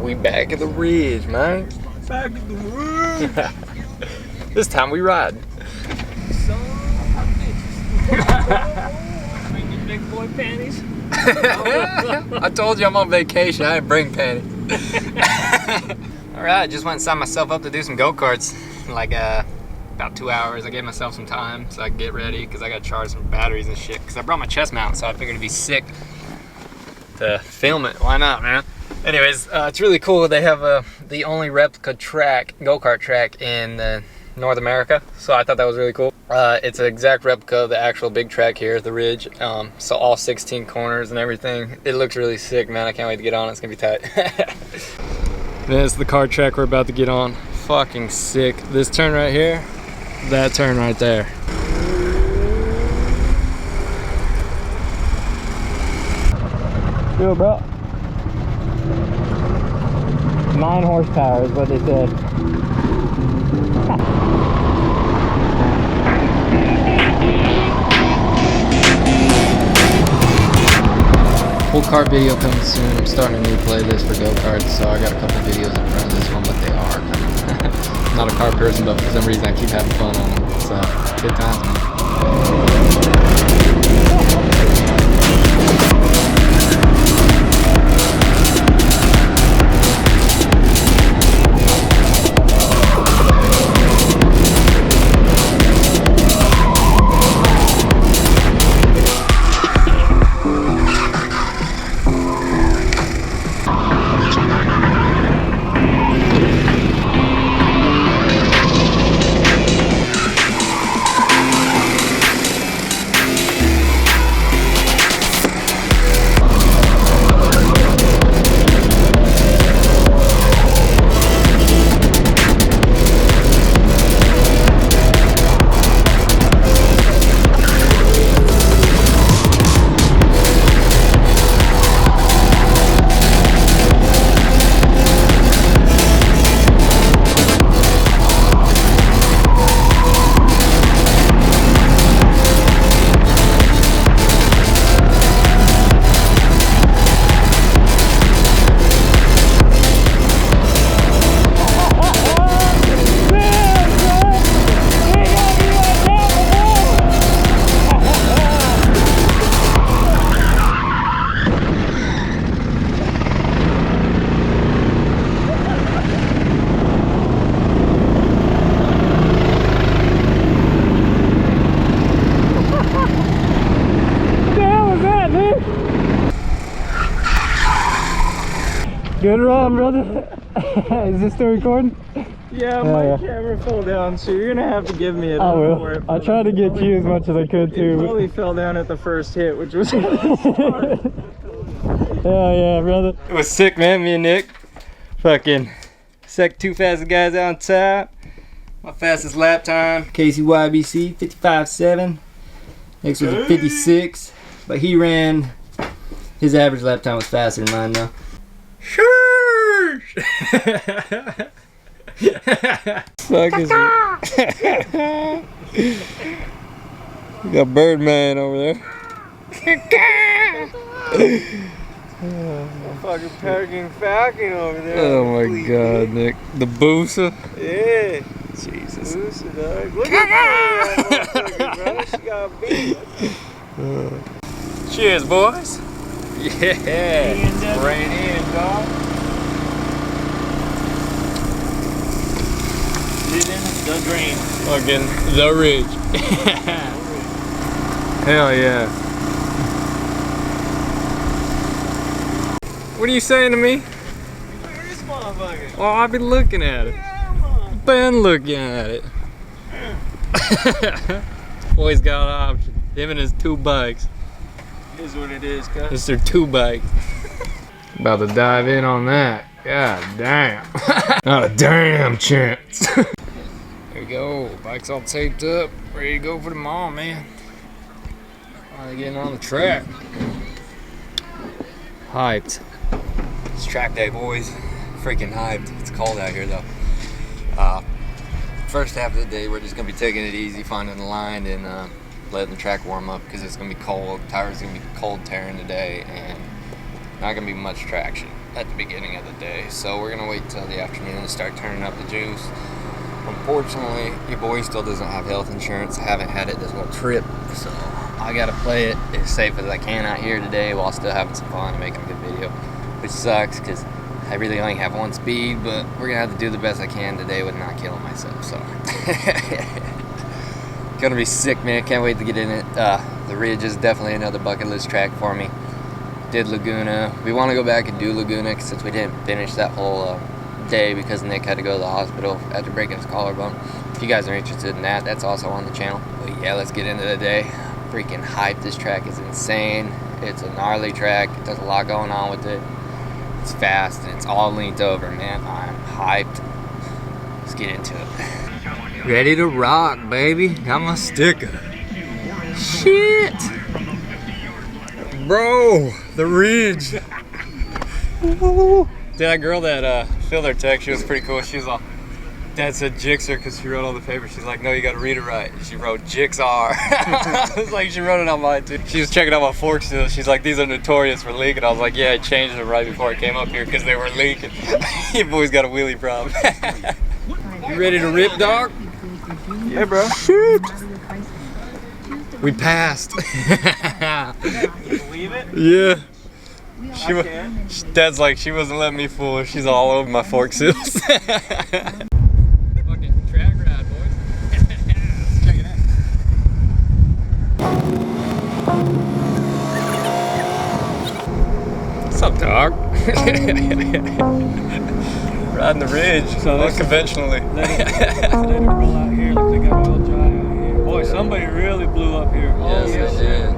We back at the Ridge, man. Back at the Ridge. This time we ride. Son of bitches. Bring your big boy panties. I told you I'm on vacation. I didn't bring panties. Alright, just went and signed myself up to do some go-karts in like about 2 hours. I gave myself some time so I could get ready because I got to charge some batteries and shit. Because I brought my chest mount, so I figured it'd be sick to film it. Why not, man? Anyways, it's really cool. They have the only replica track, go-kart track in North America, so I thought that was really cool. It's an exact replica of the actual big track here at the Ridge, so all 16 corners and everything. It looks really sick, man. I can't wait to get on. It's gonna be tight. This is the kart track we're about to get on. Fucking sick. This turn right here, that turn right there. Yo, bro. 9 horsepower is what they said. Full kart video coming soon. I'm starting a new playlist for go-karts, so I got a couple videos in front of this one, but they are kind of I'm not a car person, but for some reason I keep having fun on them. It's good times, man. Good run, brother. Is this still recording? Yeah, my camera fell down, so you're gonna have to give me it. I will. I tried to get you as much as I could too. It probably fell down at the first hit, which was hell yeah, brother. It was sick, man. Me and Nick, fucking two fastest guys out on top. My fastest lap time, KCYBC 55.7. Nick's was a 56, but he ran. His average lap time was faster than mine though. Sure. Fuck is it? You got Birdman over there. fucking Peregrine Falcon over there. Oh my god, Nick. The Boosa? Yeah. Jesus. Boosa, dog. Look at that motherfucker, bro. She got beat. Cheers, boys. Yeah. Rain in, dog. Living the dream. Fucking the Ridge. Hell yeah. What are you saying to me? Look at this motherfucker. Oh, I've been looking at it. Yeah, Been looking at it. Boy's got an option. Him and his 2 bikes. it is what it is, cuz. It's their 2 bikes. About to dive in on that. God damn. Not a damn chance. There we go. Bike's all taped up. Ready to go for the mall, man. Finally getting on the track. Hyped. It's track day, boys. Freaking hyped. It's cold out here, though. First half of the day, we're just going to be taking it easy, finding the line, and letting the track warm up because it's going to be cold. Tires going to be cold tearing today, and not going to be much traction. at the beginning of the day, so we're gonna wait till the afternoon to start turning up the juice. Unfortunately, your boy still doesn't have health insurance. I haven't had it this whole trip, so I gotta play it as safe as I can out here today while still having some fun and making a good video, which sucks because I really only have one speed, but we're gonna have to do the best I can today with not killing myself. So gonna be sick, man. Can't wait to get in it. The Ridge is definitely another bucket list track for me. Did Laguna. We want to go back and do Laguna since we didn't finish that whole day because Nick had to go to the hospital after breaking his collarbone. If you guys are interested in that, that's also on the channel. But yeah, let's get into the day. Freaking hyped. This track is insane. It's a gnarly track. There's a lot going on with it. It's fast and it's all leaned over, man. I'm hyped. Let's get into it. Ready to rock, baby. Got my sticker. Shit. Bro, the Ridge. That girl that filled her text, she was pretty cool. She was all, Dad said Jixer because she wrote all the papers. She's like, no, you got to read it right. She wrote Jixar. It's like she wrote it on mine too. She was checking out my forks too. She's like, these are notorious for leaking. I was like, yeah, I changed them right before I came up here because they were leaking. Your boy's got a wheelie problem. You ready to rip, dog? Yeah, bro. Shoot. We passed. Can you believe it? Yeah. Dad's like, she wasn't letting me fool her. She's all over my fork seals. Fucking track ride, boys. Let's check it out. What's up, dog? Riding the Ridge, so unconventionally. Let it roll out here like they got oil dry out here. Boy, somebody really blew up here. Yes, yes. they did.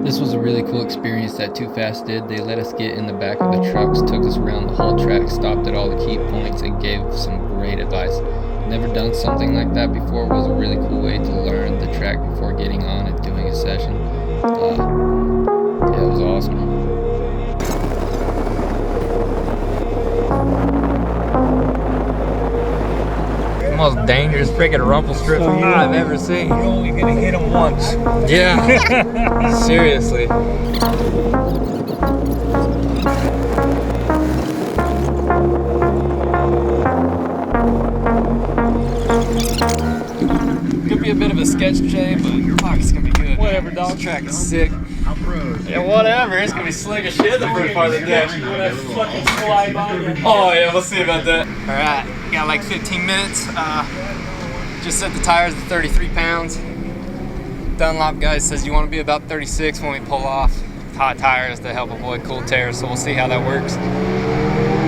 This was a really cool experience that Too Fast did. They let us get in the back of the trucks, took us around the whole track, stopped at all the key points, and gave some great advice. Never done something like that before. It was a really cool way to learn the track before getting on and doing a session. Yeah, it was awesome. Most dangerous freaking rumple strip I've ever seen. You're only gonna hit them once. Yeah, seriously. Could be a bit of a sketch day, but fuck, it's gonna be good. Whatever, dog. This track is sick. Yeah, whatever. It's gonna be slick as shit the first part of the day. Oh yeah, we'll see about that. All right, got like 15 minutes. Just set the tires to 33 pounds. Dunlop guy says you want to be about 36 when we pull off. Hot tires to help avoid cool tears, so we'll see how that works.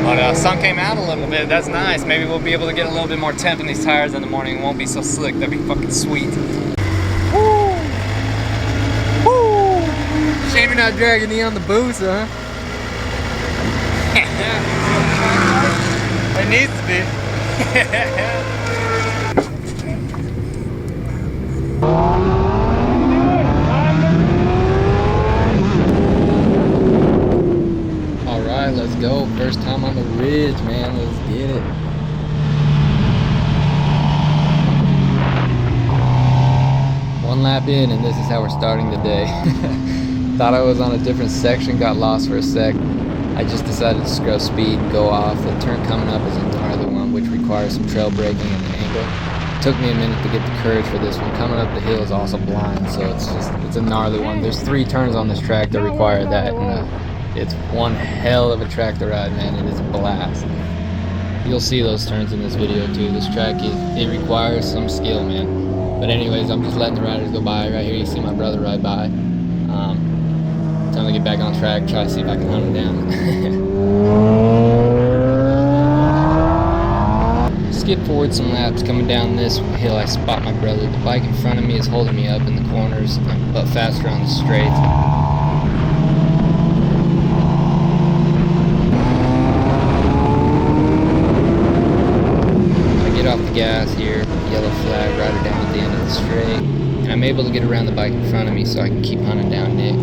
But sun came out a little bit. That's nice. Maybe we'll be able to get a little bit more temp in these tires in the morning. It won't be so slick. That'd be fucking sweet. Woo! Woo! Shame you're not dragging me on the boost, huh? It needs to be. Alright, let's go. First time on the Ridge, man. Let's get it. One lap in, and this is how we're starting the day. Thought I was on a different section, got lost for a sec. I just decided to scrub speed and go off. The turn coming up is a gnarly one, which requires some trail braking and an angle. Took me a minute to get the courage for this one. Coming up the hill is also blind, so it's a gnarly one. There's 3 turns on this track that require that, and it's one hell of a track to ride, man. It is a blast. You'll see those turns in this video too. This track it requires some skill, man. But anyways, I'm just letting the riders go by. Right here you see my brother ride by. Time to get back on track, try to see if I can hunt him down. Skip forward some laps. Coming down this hill, I spot my brother. The bike in front of me is holding me up in the corners, but faster on the straights. I get off the gas here, yellow flag, ride her down at the end of the straight, and I'm able to get around the bike in front of me so I can keep hunting down Nick.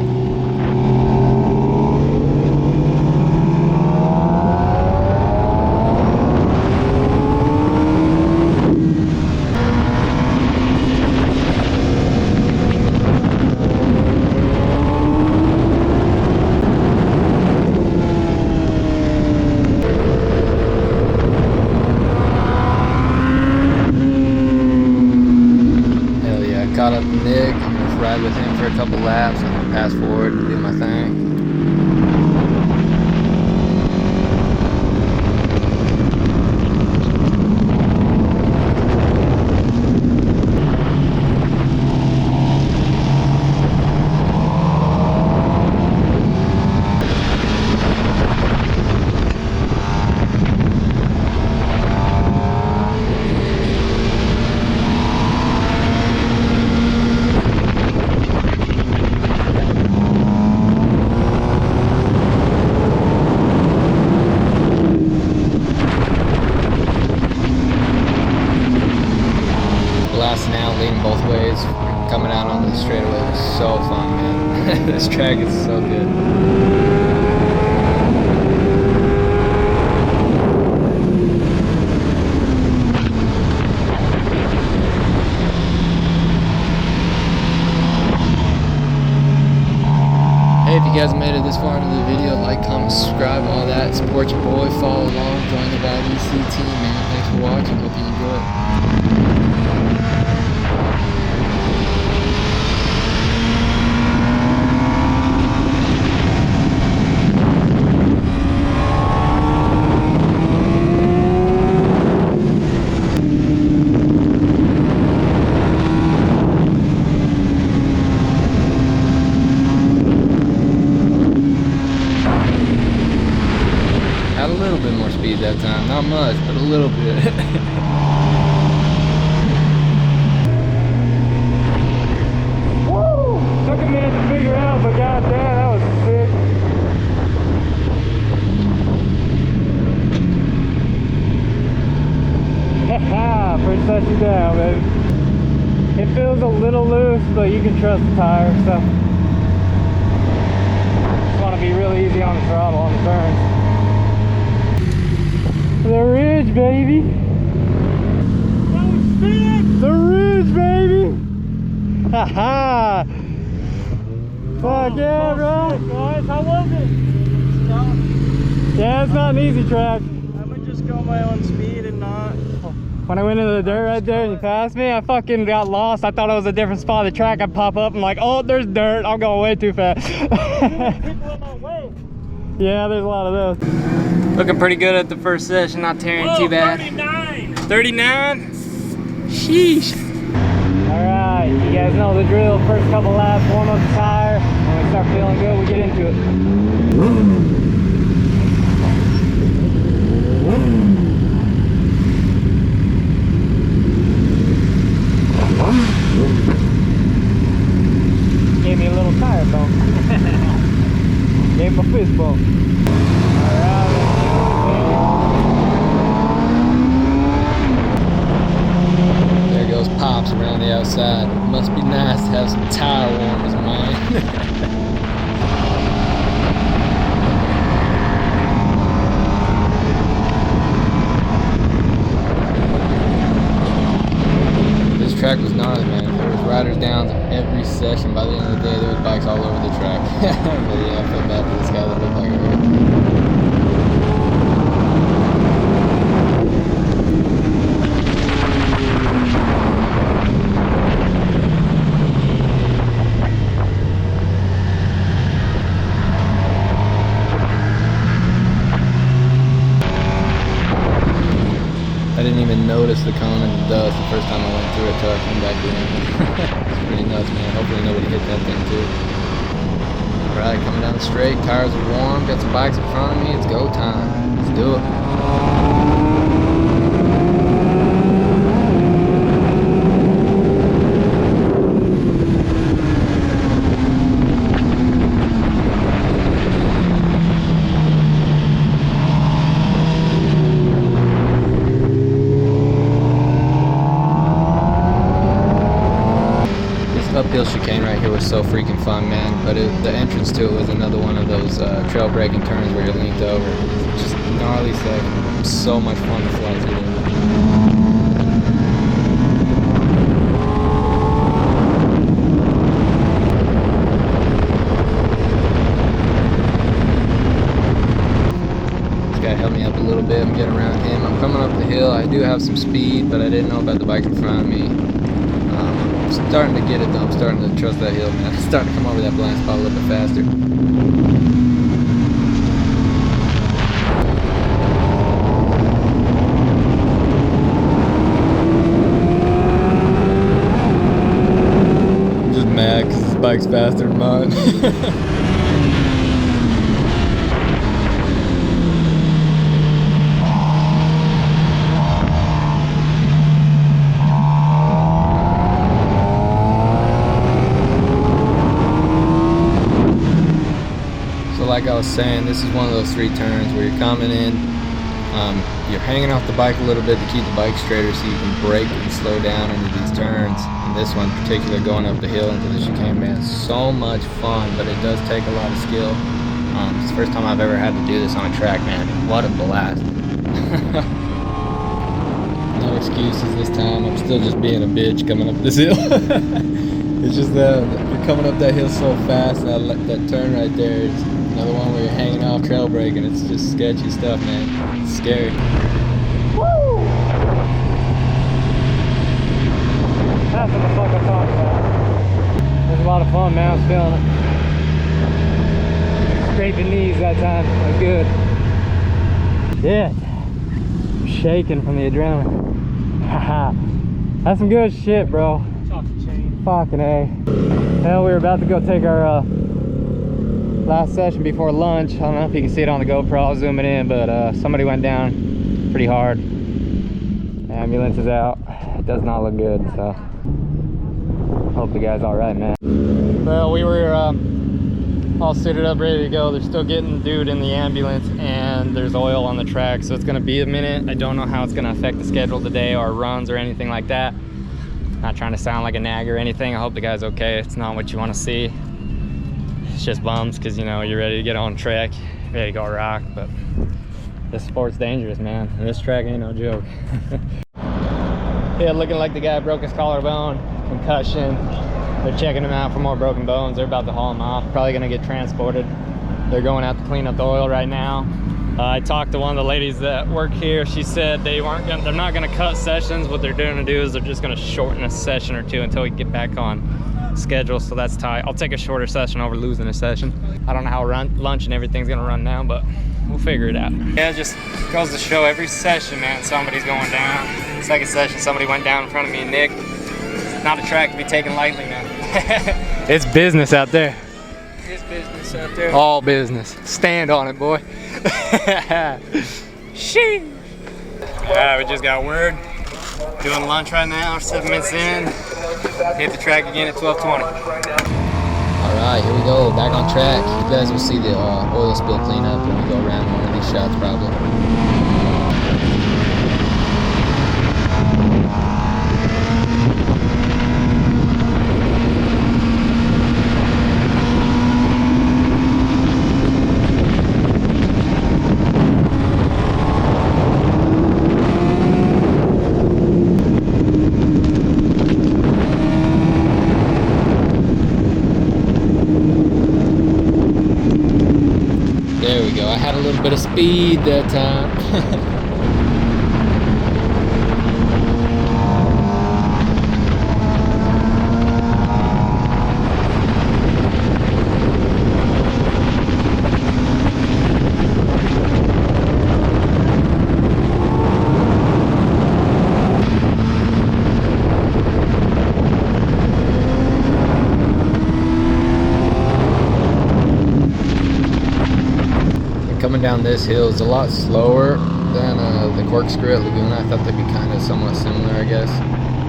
pass forward and do my thing. Blasting out, leaning both ways, coming out on the straightaway was so fun, man. This track is so good. Hey, if you guys made it this far into the video, like, comment, subscribe, all that. Support your boy, follow along, join the YDC team, man. Thanks for watching. Hope you enjoy it. Had a little bit more speed that time, not much, but a little bit. Woo! Took a minute to figure out, but goddamn, that was sick. Haha, first set you down, baby. It feels a little loose, but you can trust the tire, so. Just want to be really easy on the throttle on the turns. The Ridge, baby. The Ridge, baby. Haha. Fuck yeah, bro. Guys, how was it? Yeah, it's not an easy track. I would just go my own speed and not. When I went into the dirt right there and you passed me, I fucking got lost. I thought it was a different spot of the track. I'd pop up and like, oh, there's dirt. I'm going way too fast. People in my way. Yeah, there's a lot of those. Looking pretty good at the first session, not tearing too bad. 39. 39? Sheesh. Alright, you guys know the drill. First couple laps, warm up the tire. When we start feeling good, we get into it. Gave me a little tire bump. Gave him a fist bump. There goes Pops around the outside. Must be nice to have some tire warmers, man. This track was gnarly, man. There was riders down every session. By the end of the day, there was bikes all over the track. But yeah, I feel bad for this guy that looked like it hurt. I didn't even notice the cone and the dust the first time I went through it till I came back in. It's pretty nuts, man. Hopefully nobody hit that thing too. Alright, coming down the straight, tires are warm, got some bikes in front of me, it's go time. Let's do it. Uphill chicane right here was so freaking fun, man, but the entrance to it was another one of those trail braking turns where you're leaned over. Just gnarly stuff. So much fun to fly through there. This guy helped me up a little bit. I'm getting around him. I'm coming up the hill. I do have some speed, but I didn't know about the bike in front of me. I'm starting to get it though. I'm starting to trust that hill, man. I'm starting to come over that blind spot a little bit faster. I'm just mad because this bike's faster than mine. Like I was saying, this is one of those 3 turns where you're coming in, you're hanging off the bike a little bit to keep the bike straighter so you can brake and slow down into these turns. And this one in particular, going up the hill into the chicane, man, so much fun, but it does take a lot of skill. It's the first time I've ever had to do this on a track, man. What a blast. No excuses this time. I'm still just being a bitch coming up this hill. It's just that you're coming up that hill so fast, and that turn right there is another one where you're hanging off trail braking. It's just sketchy stuff, man. It's scary. Woo! That's what the fuck I'm talking about. It was a lot of fun, man. I was feeling it. Scraped the knees that time. It was good. Shit. I'm shaking from the adrenaline. Haha. That's some good shit, bro. Fucking A. Hell, we were about to go take our last session before lunch. I don't know if you can see it on the GoPro. I'll zoom it in, but somebody went down pretty hard. The ambulance is out. It does not look good, so hope the guy's all right, man. Well, we were all suited up, ready to go. They're still getting the dude in the ambulance, and there's oil on the track, so it's gonna be a minute. I don't know how it's gonna affect the schedule today or runs or anything like that. Not trying to sound like a nag or anything. I hope the guy's okay. It's not what you want to see. It's just bums because, you know, you're ready to get on track, ready to go rock, but this sport's dangerous, man. And this track ain't no joke. Yeah, looking like the guy broke his collarbone, concussion. They're checking him out for more broken bones. They're about to haul him off. Probably gonna get transported. They're going out to clean up the oil right now. I talked to one of the ladies that work here. She said they're not gonna cut sessions. What they're going to do is they're just gonna shorten a session or 2 until we get back on schedule, so that's tight. I'll take a shorter session over losing a session. I don't know how lunch and everything's gonna run now, but we'll figure it out. Yeah, it just goes to show every session, man, somebody's going down. Second session, somebody went down in front of me and Nick. It's not a track to be taken lightly, man. It's business out there. It's business out there. All business. Stand on it, boy. Sheesh. Yeah, we just got word. Doing lunch right now, 7 minutes in. Hit the track again at 12:20. Alright, here we go, back on track. You guys will see the oil spill cleanup when we go around one of these shots probably. There we go. I had a little bit of speed that time. Coming down this hill is a lot slower than the corkscrew at Laguna. I thought they'd be kind of somewhat similar, I guess,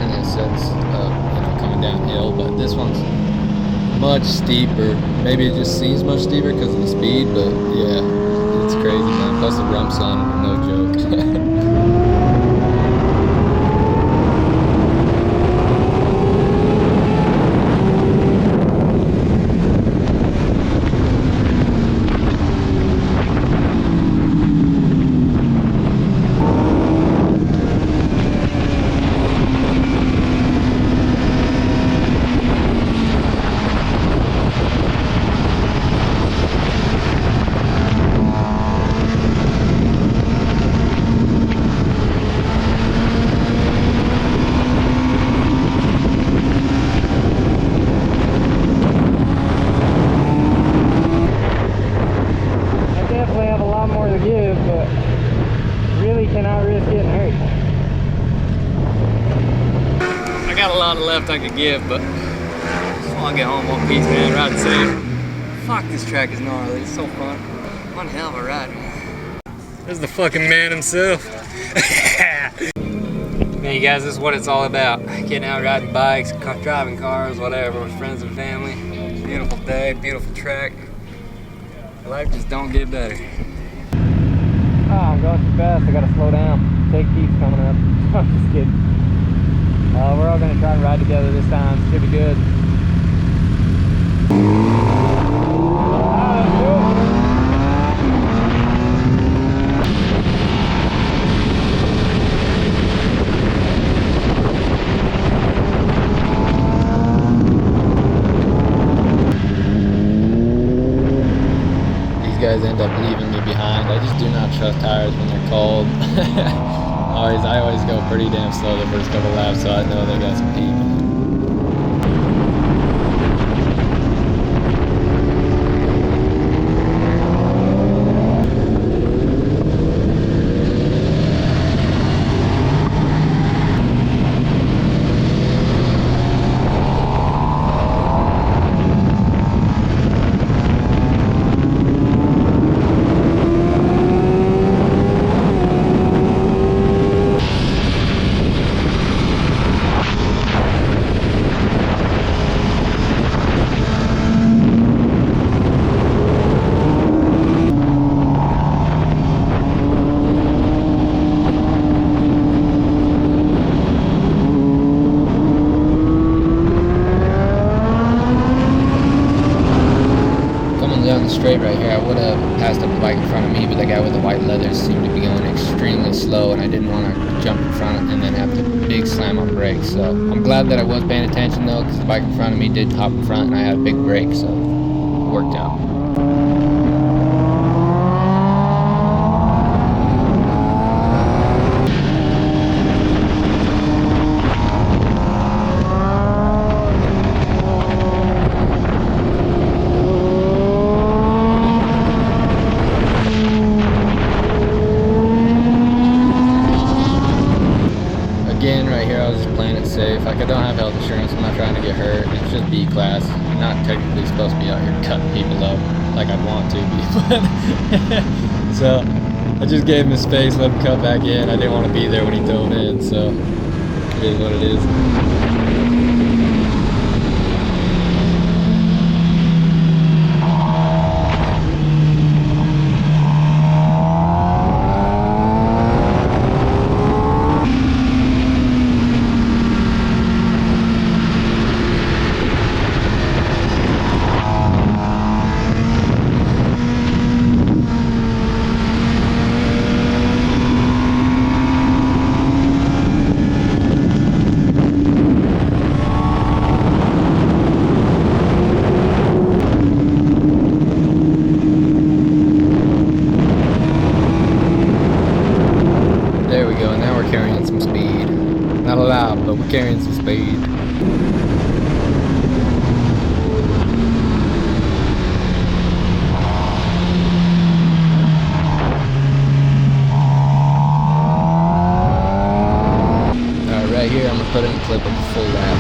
in a sense of coming downhill, but this one's much steeper. Maybe it just seems much steeper because of the speed, but yeah, it's crazy, man. Plus the rumps on it are no joke. lot more to give, but really cannot risk getting hurt. I got a lot left I could give, but I just want to get home one piece, man. Ride safe. Fuck, this track is gnarly. It's so fun. One hell of a ride, man. This is the fucking man himself. Man, you guys, this is what it's all about. Getting out riding bikes, driving cars, whatever, with friends and family. Beautiful day, beautiful track. Life just don't get better. Oh, I'm going too fast. I gotta slow down. Jake keeps coming up. I'm just kidding. We're all gonna try and ride together this time. Should be good. Guys end up leaving me behind. I just do not trust tires when they're cold. I always go pretty damn slow the first couple laps, so I know they got some heat. Straight right here, I would have passed up the bike in front of me, but the guy with the white leathers seemed to be going extremely slow, and I didn't want to jump in front and then have to big slam on brakes. So I'm glad that I was paying attention though, because the bike in front of me did hop in front and I had a big brake, so it worked out. Like, I don't have health insurance, I'm not trying to get hurt, it's just B class. I'm not technically supposed to be out here cutting people up like I'd want to be, but so I just gave him his space, let him cut back in. I didn't want to be there when he dove in, so it is what it is. Carrying some speed. Not a lot, but we're carrying some speed. Alright, right here I'm going to put in a clip of a full lap.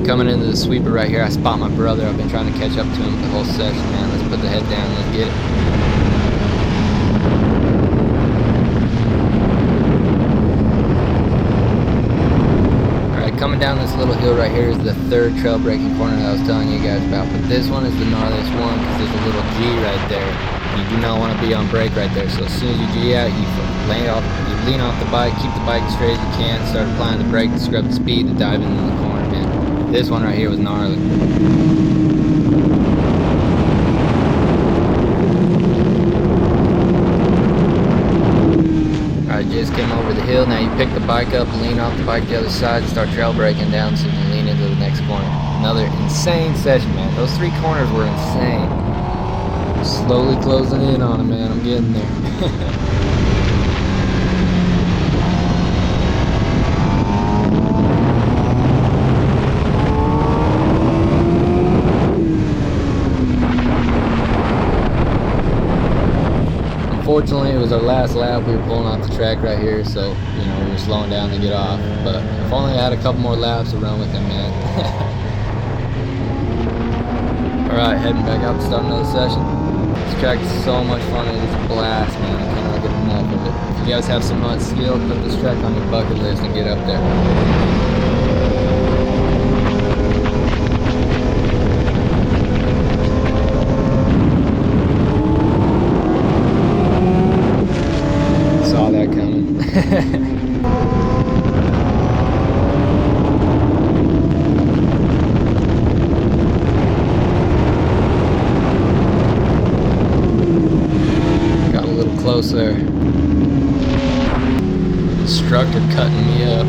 Coming into the sweeper right here, I spot my brother. I've been trying to catch up to him the whole session, man. Let's put the head down, let's get it. Alright, coming down this little hill right here is the third trail braking corner that I was telling you guys about. But this one is the gnarliest one because there's a little G right there. You do not want to be on brake right there. So as soon as you G out, you lean off the bike, keep the bike as straight as you can, start applying the brake to scrub the speed to dive into the corner, man. This one right here was gnarly. Alright, just came over the hill. Now you pick the bike up, lean off the bike to the other side, and start trail braking down so you can lean into the next corner. Another insane session, man. Those three corners were insane. Slowly closing in on him, man. I'm getting there. Unfortunately, it was our last lap. We were pulling off the track right here, so you know we were slowing down to get off. But if only I had a couple more laps to run with him, man. All right, heading back out to start another session. This track is so much fun. It is a blast, man. I cannot get enough of it. If you guys have some mud skill, put this track on your bucket list and get up there. Got a little close there. Instructor cutting me up.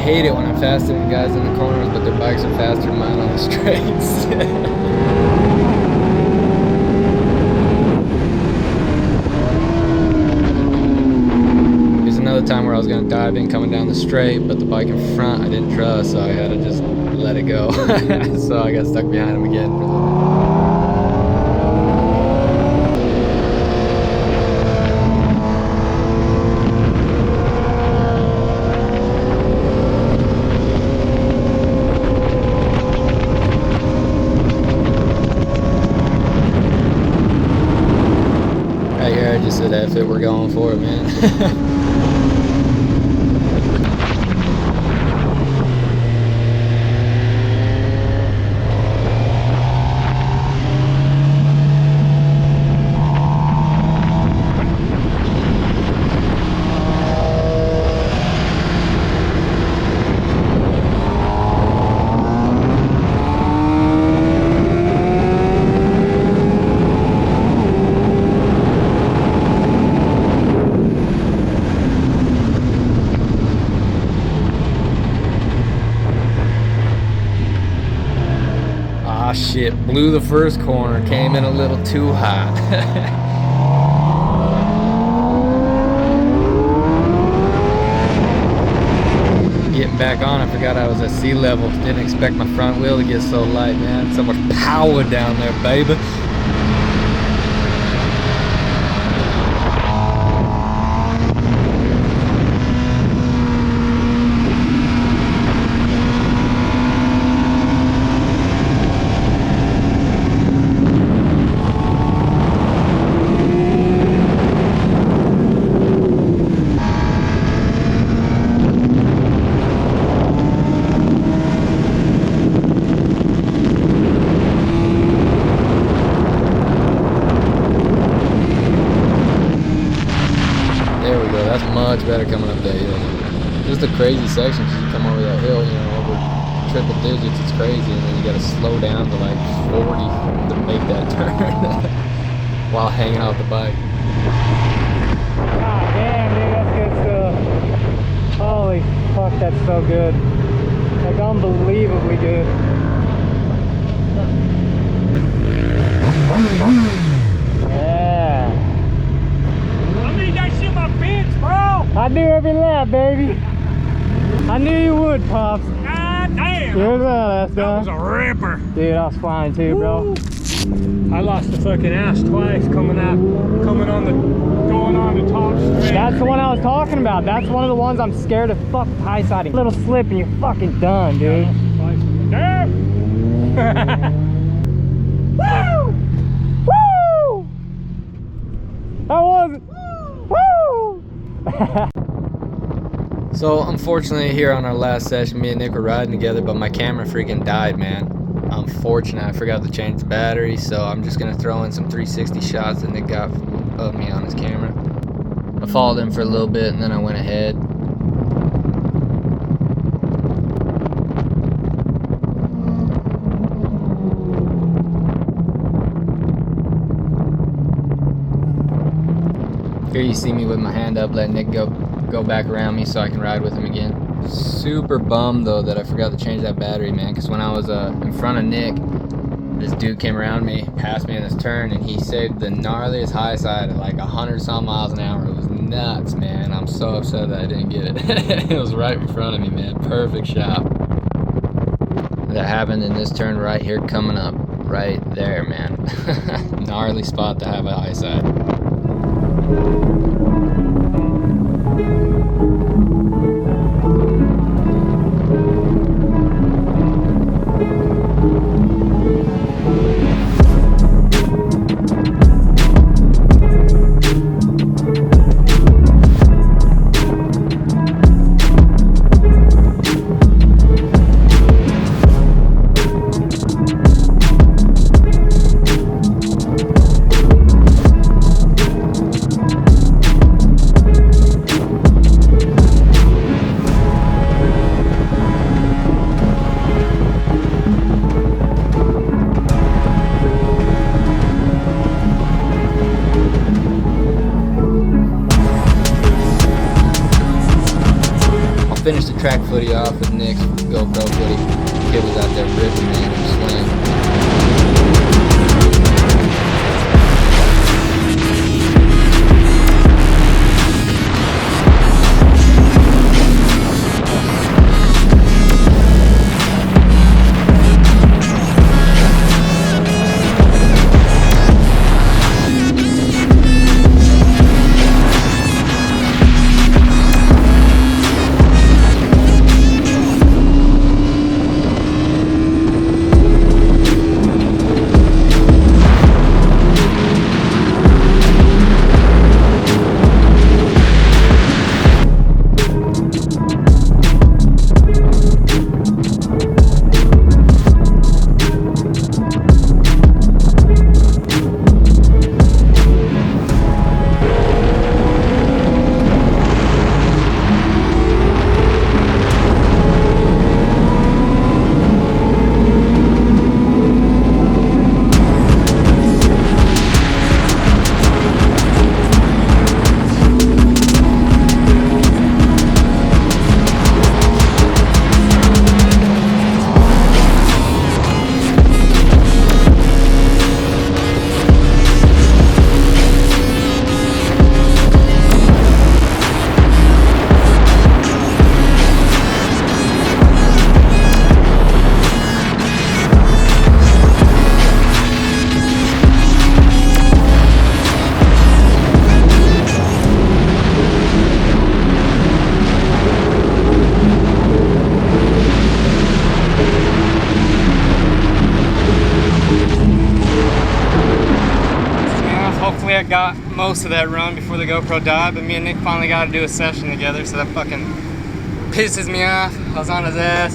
Hate it when I'm faster than guys in the corners, but their bikes are faster than mine on the straights. Here's another time where I was going to dive in coming down the straight, but the bike in front I didn't trust, so I had to just let it go. So I got stuck behind him again for a little bit. I just said F it, we're going for it, man. Shit, blew the first corner, came in a little too hot. Getting back on, I forgot I was at sea level. Didn't expect my front wheel to get so light, man. So much power down there, baby. Much better coming up that hill. Just a crazy section because you come over that hill, you know, over triple digits, it's crazy, and then you got to slow down to like 40 to make that turn while hanging off the bike. God damn, dude, that's good stuff. Holy fuck, that's so good. Like unbelievably good. Yeah. I do every lap, baby. I knew you would, Pops. God damn! You're the last That was time. a ripper. Dude, I was flying too, bro. I lost the fucking ass twice going on the top straight. That's the one I was talking about. That's one of the ones I'm scared of fuck high siding. Little slip and you're fucking done, dude. Damn! Woo! Woo! That was Woo! So unfortunately here on our last session, me and Nick were riding together, but my camera freaking died, man. unfortunate. I forgot to change the battery, so I'm just gonna throw in some 360 shots that Nick got of me on his camera. I followed him for a little bit and then I went ahead. Here you see me with my hand up, letting Nick go back around me so I can ride with him again. Super bummed though that I forgot to change that battery, man, because when I was in front of Nick, this dude came around me, passed me in this turn, and he saved the gnarliest high side at like 100-some miles an hour. It was nuts, man. I'm so upset that I didn't get it. It was right in front of me, man. Perfect shot. That happened in this turn right here coming up. Right there, man. Gnarly spot to have a high side. Finished the track footy off with Nick's GoPro footy. The kid was out there ripping, man, and slaying. I got most of that run before the GoPro died, but me and Nick finally got to do a session together, so that fucking pisses me off. I was on his ass,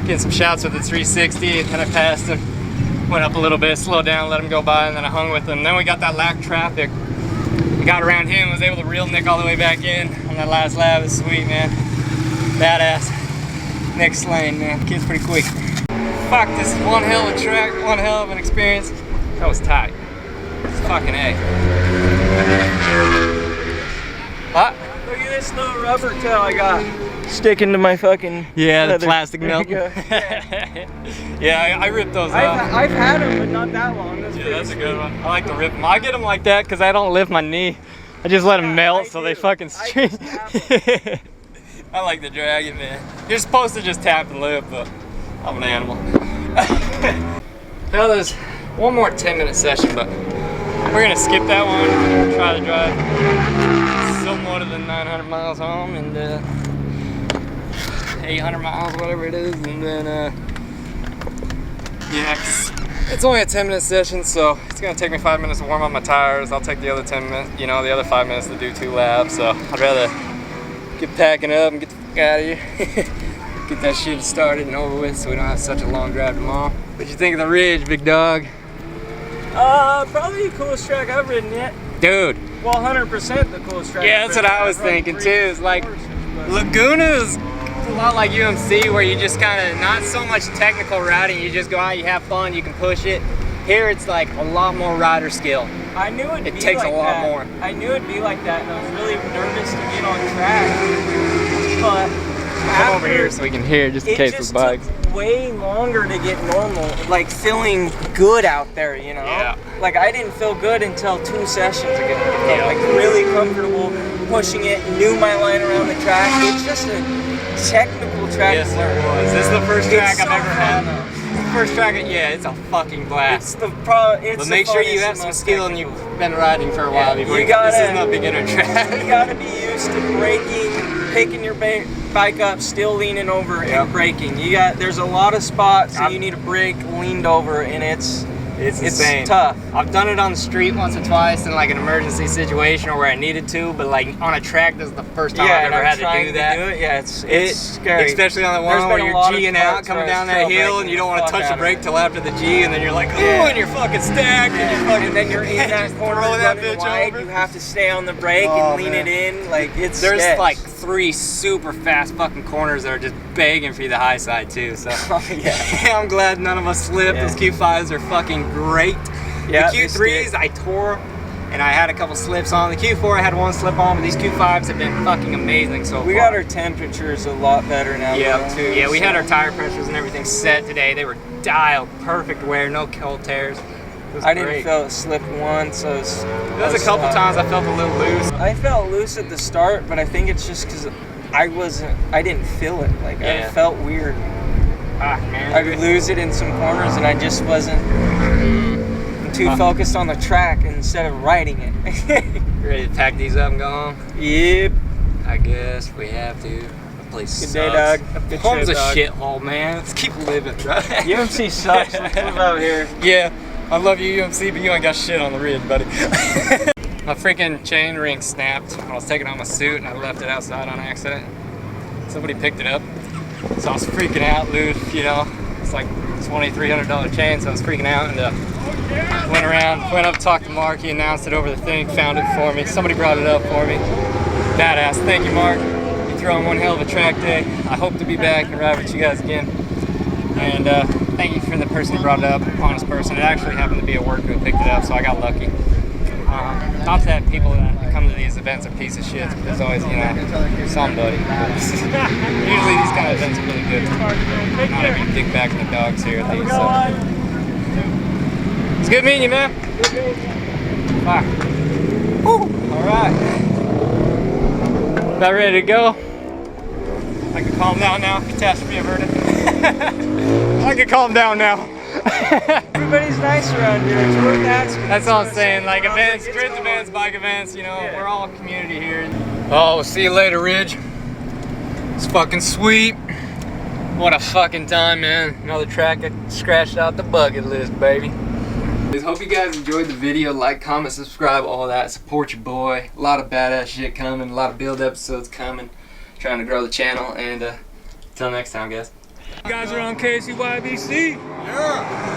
getting some shots with the 360, and then I passed him, went up a little bit, slowed down, let him go by, and then I hung with him. Then we got that lack traffic. I got around him, was able to reel Nick all the way back in on that last lap. It was sweet, man. Badass. Nick's lane, man. Kid's pretty quick. Fuck, this is one hell of a track, one hell of an experience. That was tight. It's fucking A. What? Look at this little rubber tail I got sticking to my fucking the leather. plastic milk. Yeah, I ripped those off. I've had them, but not that long. That's a good one. I like to rip them. I get them like that because I don't lift my knee. I just let them melt so they fucking string. I like to drag it, man. You're supposed to just tap and lift, but I'm an animal. Now there's one more 10-minute session, but we're gonna skip that one. Try to drive somewhat of the 900 miles home and 800 miles, whatever it is, and then yeah, 'cause it's only a 10-minute session, so it's gonna take me 5 minutes to warm up my tires. I'll take the other 10 minutes, the other 5 minutes to do 2 laps. So I'd rather get packing up and get the fuck out of here. Get that shit started and over with, so we don't have such a long drive tomorrow. What'd you think of the Ridge, big dog? Probably the coolest track I've ridden yet. Dude. Well, 100% the coolest track. Yeah, that's what I was thinking too. It's like Laguna is a lot like UMC, where you just kind of not so much technical riding. You just go out, you have fun, you can push it. Here it's like a lot more rider skill. I knew it'd be It takes like a lot that. more. I knew it'd be like that, and I was really nervous to get on track. But Come over here so we can hear, just in case just the bugs. took way longer to get normal, like feeling good out there, you know? Yeah. Like I didn't feel good until 2 sessions ago. I felt like really comfortable pushing it, knew my line around the track. It's just a technical track. Yes, it was. This is the first track It's I've so ever had. fun, First track, yeah, it's a fucking blast. It's But make the sure you funnest have and some most skill and technical. you've been riding for a while before you you got. This gotta- is no beginner track. You gotta be used to braking, picking your bike up, still leaning over and braking. There's a lot of spots that you need to brake leaned over, and it's insane. tough. I've done it on the street once or twice in like an emergency situation or where I needed to, but like on a track, this is the first time I've and ever I'm had to trying do that. Yeah, it's scary. Especially on the There's one where been a you're lot of G'ing out, parts coming where I down that was hill, and you don't want to touch the brake till after the G, and then you're like, oh, and you're fucking stacked, and you're fucking, And then you're in that just corner throw that running bitch wide. over. You have to stay on the brake Oh, and lean man. it in. Like it's There's sketch. like 3 super fast fucking corners that are just begging for you the high side too. So Oh, yeah. I'm glad none of us slipped. Yeah. Those Q5s are fucking great. Yeah, The Q3s I tore, and I had a couple slips on. The Q4 I had 1 slip on, but these Q5s have been fucking amazing so far. We got our temperatures a lot better now. Yeah, though, too. Yeah, we so- had our tire pressures and everything set today. They were dialed, perfect wear, no cold tears. It was I didn't great. feel it slip once. There was a couple times I felt a little loose. I felt loose at the start, but I think it's just because I didn't feel it. Like Yeah. I felt weird. Ah, man. I would lose it in some corners, and I just wasn't too focused on the track instead of riding it. Ready to pack these up and go home? Yep. I guess we have to. The place Good day, sucks. dog. Good Home's a trip, dog. shithole, man. Let's keep living, right? UMC sucks. Let's move out here. Yeah, I love you, UMC, but you ain't got shit on the Ridge, buddy. My freaking chain ring snapped when I was taking off my suit, and I left it outside on accident. Somebody picked it up, so I was freaking out, dude. You know, it's like $2,300 chain, so I was freaking out, and went up, talked to Mark. He announced it over the thing, found it for me. Somebody brought it up for me. Badass. Thank you, Mark. You're throwing one hell of a track day. I hope to be back and ride with you guys again. And thank you for the person who brought it up, honest person. It actually happened to be a worker who picked it up, so I got lucky. Not that people that come to these events are pieces of shit, but there's always, you know, somebody. Usually these kind of events are really good. Not every dick back in the dogs here at least. So. It's good meeting you, man. Fuck. Woo. All right. About ready to go. I can calm down now. Catastrophe averted. I can calm down now. Everybody's nice around here. It's worth asking. That's all I'm saying. Like I was events, it's sprint cool. events, bike events, you know, Yeah. we're all community here. Oh, we'll see you later, Ridge. It's fucking sweet. What a fucking time, man. Another track that scratched out the bucket list, baby. Hope you guys enjoyed the video. Like, comment, subscribe, all that. Support your boy. A lot of badass shit coming. A lot of build episodes coming. Trying to grow the channel. And until next time, guys. You guys are on KCYBC. Yeah.